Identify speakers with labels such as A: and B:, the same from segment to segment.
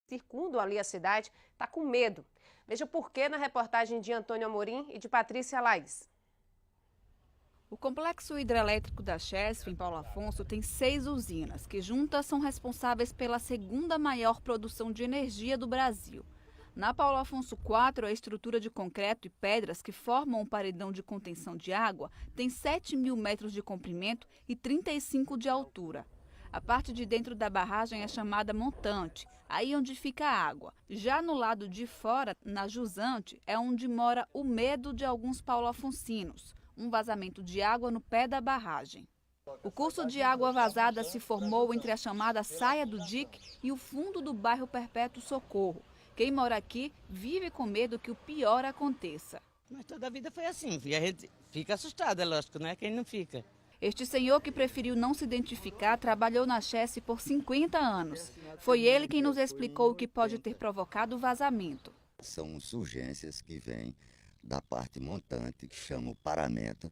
A: circundam ali a cidade está com medo. Veja o porquê na reportagem de Antônio Amorim e de Patrícia Laís.
B: O complexo hidrelétrico da Chesf, em Paulo Afonso, tem 6 usinas, que juntas são responsáveis pela segunda maior produção de energia do Brasil. Na Paulo Afonso 4, a estrutura de concreto e pedras que formam o paredão de contenção de água tem 7.000 metros de comprimento e 35 de altura. A parte de dentro da barragem é chamada montante, aí onde fica a água. Já no lado de fora, na jusante, é onde mora o medo de alguns paulo-afonsinos, um vazamento de água no pé da barragem. O curso de água vazada se formou entre a chamada Saia do Dique e o fundo do bairro Perpétuo Socorro. Quem mora aqui vive com medo que o pior aconteça.
C: Mas toda a vida foi assim, e a gente fica assustada, é lógico, não é quem não fica.
B: Este senhor, que preferiu não se identificar, trabalhou na Chesf por 50 anos. Foi ele quem nos explicou o que pode ter provocado o vazamento.
D: São surgências que vêm da parte montante, que chama o paramento,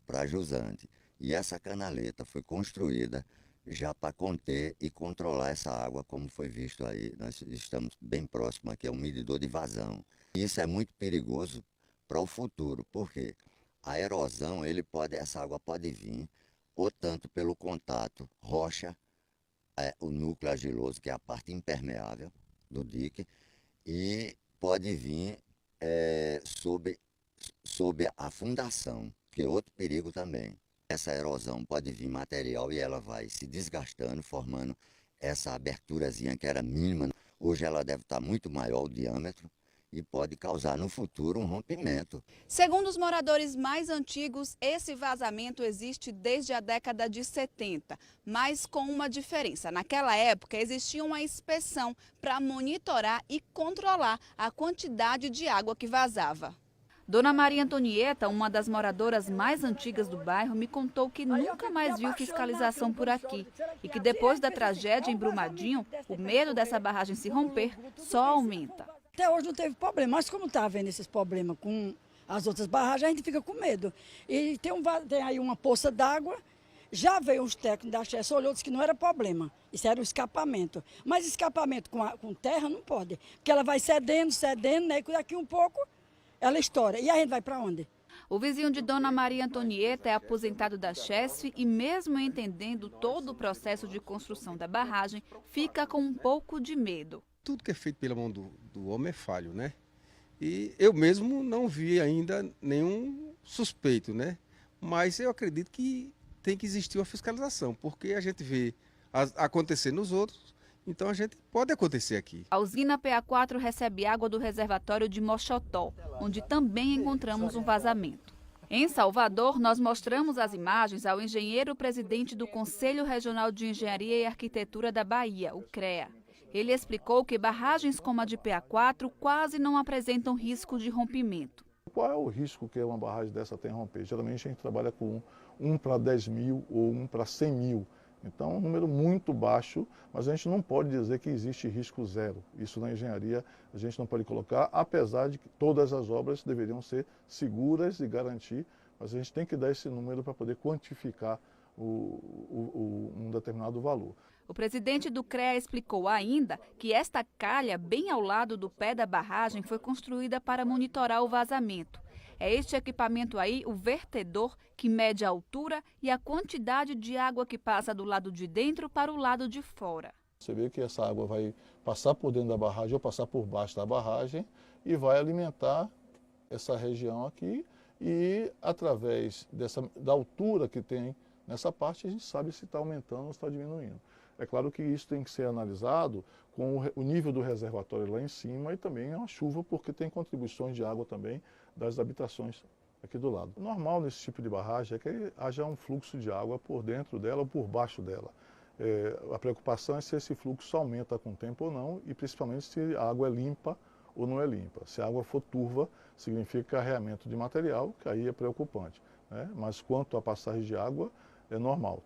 D: para a jusante. E essa canaleta foi construída já para conter e controlar essa água, como foi visto aí. Nós estamos bem próximo aqui, é um medidor de vazão. Isso é muito perigoso para o futuro, porque a erosão, essa água pode vir, ou tanto pelo contato rocha, o núcleo argiloso, que é a parte impermeável do dique, e pode vir sob a fundação, que é outro perigo também. Essa erosão pode vir material e ela vai se desgastando, formando essa aberturazinha que era mínima. Hoje ela deve estar muito maior o diâmetro e pode causar no futuro um rompimento.
B: Segundo os moradores mais antigos, esse vazamento existe desde a década de 70, mas com uma diferença. Naquela época existia uma inspeção para monitorar e controlar a quantidade de água que vazava. Dona Maria Antonieta, uma das moradoras mais antigas do bairro, me contou que nunca mais viu fiscalização por aqui e que depois da tragédia em Brumadinho, o medo dessa barragem se romper só aumenta.
E: Até hoje não teve problema, mas como está havendo esses problemas com as outras barragens, a gente fica com medo. E tem aí uma poça d'água, já veio os técnicos da Chesf, olhou e disse que não era problema, isso era um escapamento. Mas escapamento com terra não pode, porque ela vai cedendo, né, e daqui um pouco ela estoura. E a gente vai para onde?
B: O vizinho de Dona Maria Antonieta é aposentado da Chesf e, mesmo entendendo todo o processo de construção da barragem, fica com um pouco de medo.
F: Tudo que é feito pela mão do homem é falho, né? E eu mesmo não vi ainda nenhum suspeito, né? Mas eu acredito que tem que existir uma fiscalização, porque a gente vê acontecer nos outros, então a gente pode acontecer aqui.
B: A usina PA4 recebe água do reservatório de Mochotó, onde também encontramos um vazamento. Em Salvador, nós mostramos as imagens ao engenheiro-presidente do Conselho Regional de Engenharia e Arquitetura da Bahia, o CREA. Ele explicou que barragens como a de PA4 quase não apresentam risco de rompimento.
G: Qual é o risco que uma barragem dessa tem a romper? Geralmente a gente trabalha com 1 para 10 mil ou 1 para 100 mil. Então é um número muito baixo, mas a gente não pode dizer que existe risco zero. Isso na engenharia a gente não pode colocar, apesar de que todas as obras deveriam ser seguras e garantir, mas a gente tem que dar esse número para poder quantificar um determinado valor.
B: O presidente do CREA explicou ainda que esta calha, bem ao lado do pé da barragem, foi construída para monitorar o vazamento. É este equipamento aí, o vertedor, que mede a altura e a quantidade de água que passa do lado de dentro para o lado de fora.
G: Você vê que essa água vai passar por dentro da barragem ou passar por baixo da barragem e vai alimentar essa região aqui e através da altura que tem nessa parte a gente sabe se está aumentando ou está diminuindo. É claro que isso tem que ser analisado com o nível do reservatório lá em cima e também a chuva, porque tem contribuições de água também das habitações aqui do lado. O normal nesse tipo de barragem é que haja um fluxo de água por dentro dela ou por baixo dela. A preocupação é se esse fluxo aumenta com o tempo ou não e principalmente se a água é limpa ou não é limpa. Se a água for turva, significa carregamento de material, que aí é preocupante, né? Mas quanto à passagem de água, é normal.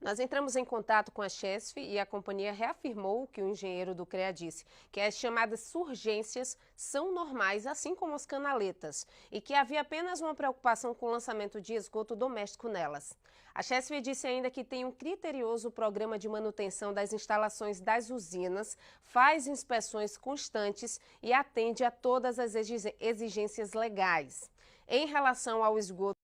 A: Nós entramos em contato com a Chesf e a companhia reafirmou o que o engenheiro do CREA disse, que as chamadas surgências são normais, assim como as canaletas, e que havia apenas uma preocupação com o lançamento de esgoto doméstico nelas. A Chesf disse ainda que tem um criterioso programa de manutenção das instalações das usinas, faz inspeções constantes e atende a todas as exigências legais. Em relação ao esgoto